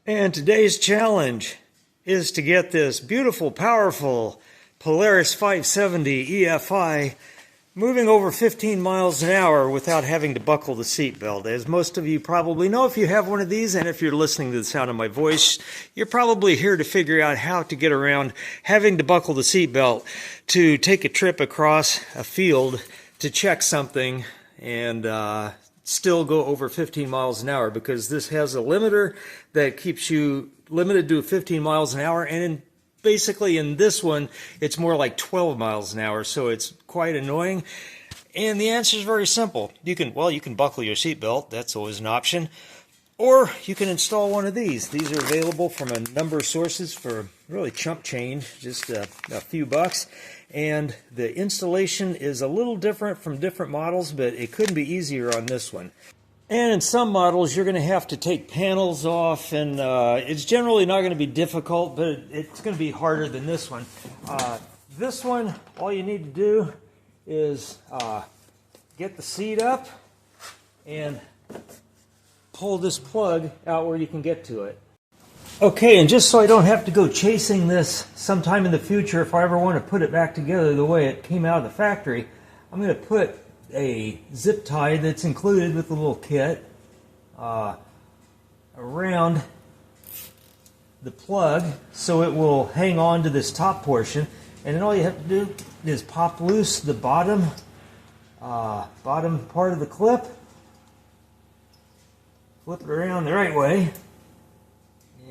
And today's challenge is to get this beautiful, powerful Polaris 570 EFI moving over 15 miles an hour without having to buckle the seatbelt. As most of you probably know, if you have one of these, and if you're listening to the sound of my voice, you're probably here to figure out how to get around having to buckle the seatbelt to take a trip across a field to check something and still go over 15 miles an hour, because this has a limiter that keeps you limited to 15 miles an hour, and basically in this one it's more like 12 miles an hour, so it's quite annoying. And the answer is very simple. You can buckle your seatbelt, that's always an option, or you can install one of these. These are available from a number of sources for really chump change, just a few bucks. And the installation is a little different from different models, but it couldn't be easier on this one. And in some models, you're going to have to take panels off, and it's generally not going to be difficult, but it's going to be harder than this one. This one, all you need to do is get the seat up and pull this plug out where you can get to it. Okay, and just so I don't have to go chasing this sometime in the future, if I ever want to put it back together the way it came out of the factory, I'm going to put a zip tie that's included with the little kit around the plug so it will hang on to this top portion. And then all you have to do is pop loose the bottom part of the clip, flip it around the right way,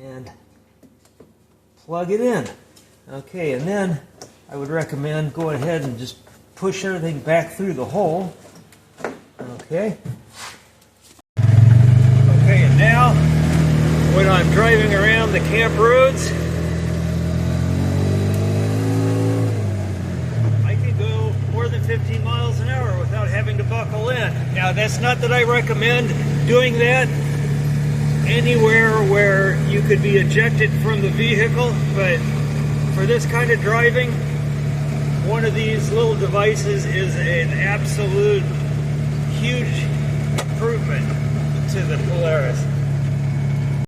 and plug it in. Okay, and then I would recommend going ahead and just push everything back through the hole. Okay. Okay, and now when I'm driving around the camp roads, I can go more than 15 miles an hour without having to buckle in. Now, that's not that I recommend doing that anywhere where you could be ejected from the vehicle, but for this kind of driving, one of these little devices is an absolute huge improvement to the Polaris.